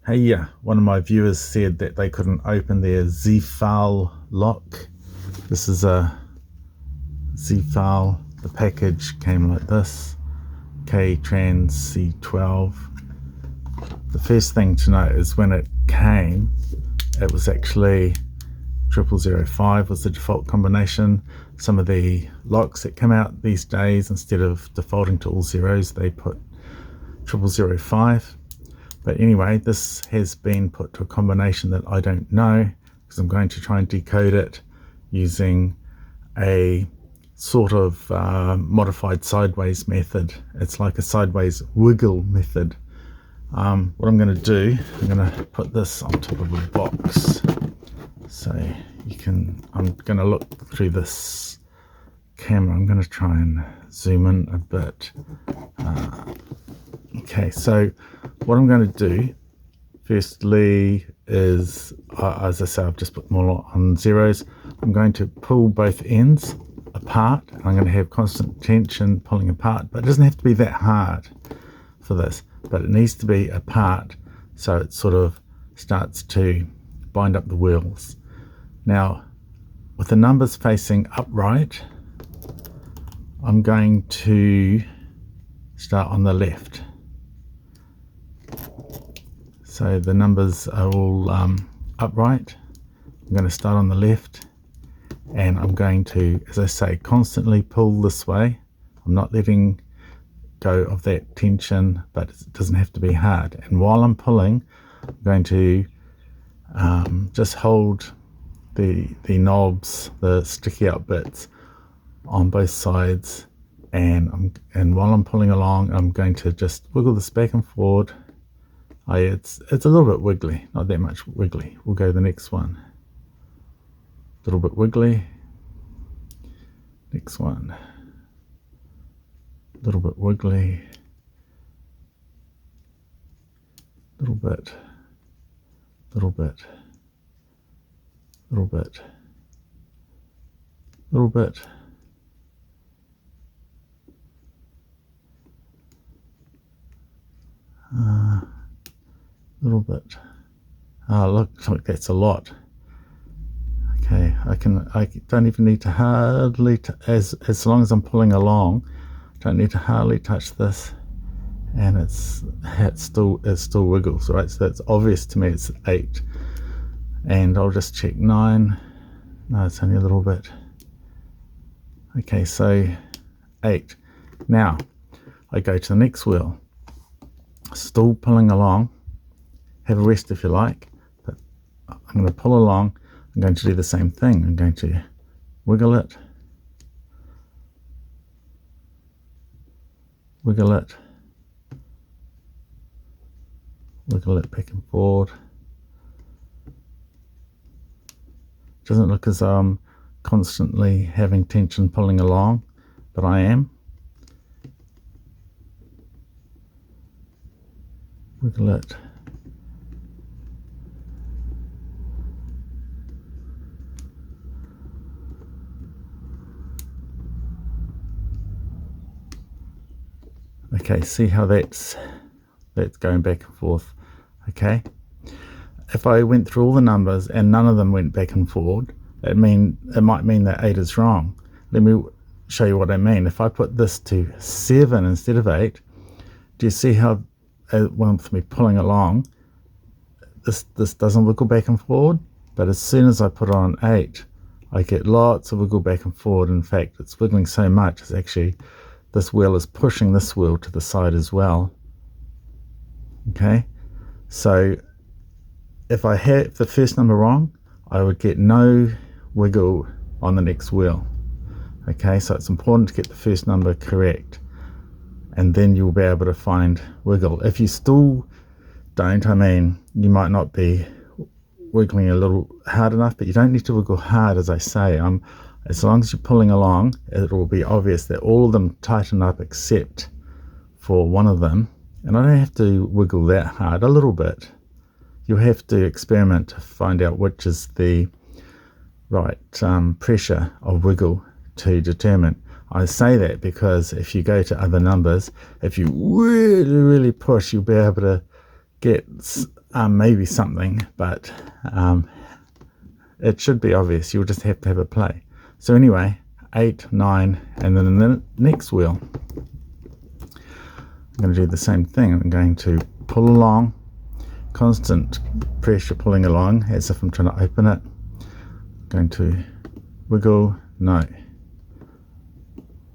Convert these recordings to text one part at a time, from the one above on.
Hey, yeah, one of my viewers said that they couldn't open their Zefal lock. This is a Zefal. The package came like this, K-Traz C12. The first thing to note is when it came, it was actually 0005 was the default combination. Some of the locks that come out these days, instead of defaulting to all zeros, they put 0005. But anyway, this has been put to a combination that I don't know, because I'm going to try and decode it using a sort of modified sideways method. It's like a sideways wiggle method. What I'm going to do, I'm going to put this on top of a box so you can, I'm going to look through this camera. I'm going to try and zoom in a bit. Okay, so what I'm going to do firstly is, as I say, I've just put them all on zeros. I'm going to pull both ends apart. I'm going to have constant tension pulling apart, but it doesn't have to be that hard for this, but it needs to be apart so it sort of starts to bind up the wheels. Now, with the numbers facing upright, I'm going to start on the left. So the numbers are all upright. I'm going to start on the left, and I'm going to, as I say, constantly pull this way. I'm not letting go of that tension, but it doesn't have to be hard. And while I'm pulling, I'm going to just hold the knobs, the sticky out bits on both sides, and while I'm pulling along, I'm going to just wiggle this back and forward. It's a little bit wiggly, not that much wiggly. We'll go to the next one. A little bit wiggly. Next one. A little bit wiggly. Little bit. Little bit. Little bit. Little bit. Little bit. Look, that's a lot. Okay, I don't even need to hardly, as long as I'm pulling along, don't need to hardly touch this, and it still wiggles, right? So that's obvious to me. It's 8, and I'll just check 9. No, it's only a little bit. Okay, so 8. Now I go to the next wheel, still pulling along. Have a rest if you like, but I'm going to pull along. I'm going to do the same thing. I'm going to wiggle it, wiggle it, wiggle it back and forward. Doesn't look as though I'm constantly having tension pulling along, but I am. Wiggle it. Okay, see how that's going back and forth. Okay, if I went through all the numbers and none of them went back and forward, it might mean that 8 is wrong. Let me show you what I mean. If I put this to 7 instead of 8, do you see how with me pulling along, this doesn't wiggle back and forward? But as soon as I put on 8, I get lots of wiggle back and forward. In fact, it's wiggling so much, it's actually, this wheel is pushing this wheel to the side as well. Okay, so if I had the first number wrong, I would get no wiggle on the next wheel. Okay, so it's important to get the first number correct, and then you'll be able to find wiggle. If you still don't, you might not be wiggling a little hard enough, but you don't need to wiggle hard, as I say. As long as you're pulling along, it will be obvious that all of them tighten up except for one of them. And I don't have to wiggle that hard, a little bit. You'll have to experiment to find out which is the right pressure of wiggle to determine. I say that because if you go to other numbers, if you really, really push, you'll be able to get maybe something, but it should be obvious. You'll just have to have a play. So anyway, 8, 9, and then in the next wheel, I'm going to do the same thing. I'm going to pull along, constant pressure pulling along as if I'm trying to open it. I'm going to wiggle, no.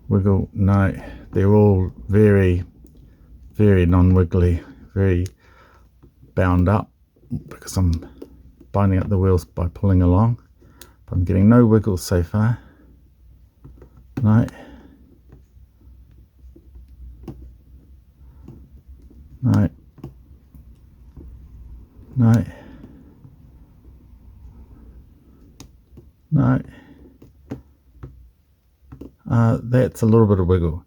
Wiggle, no. They're all very, very non-wiggly, very bound up because I'm binding up the wheels by pulling along. But I'm getting no wiggles so far. No. No. No. No. That's a little bit of wiggle,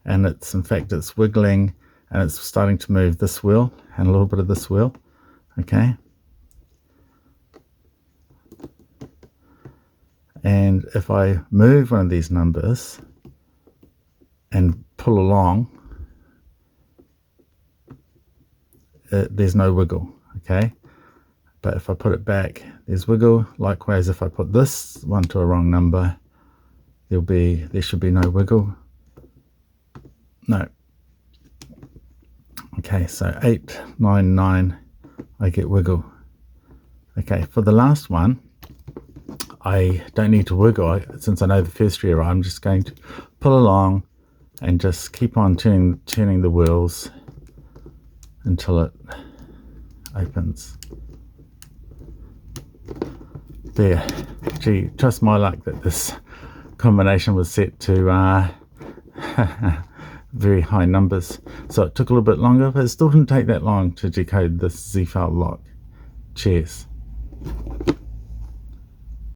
and it's, in fact, it's wiggling and it's starting to move this wheel and a little bit of this wheel. Okay, and if I move one of these numbers and pull along, there's no wiggle. Okay, but if I put it back, there's wiggle. Likewise, if I put this one to a wrong number, there should be no wiggle. No. Okay, so 8, 9, 9, I get wiggle. Okay, for the last one, I don't need to wiggle. Since I know the first three are right, I'm just going to pull along and just keep on turning the wheels until it opens. There. Gee, trust my luck that this combination was set to very high numbers, so it took a little bit longer, but it still didn't take that long to decode this Zefal lock. Cheers.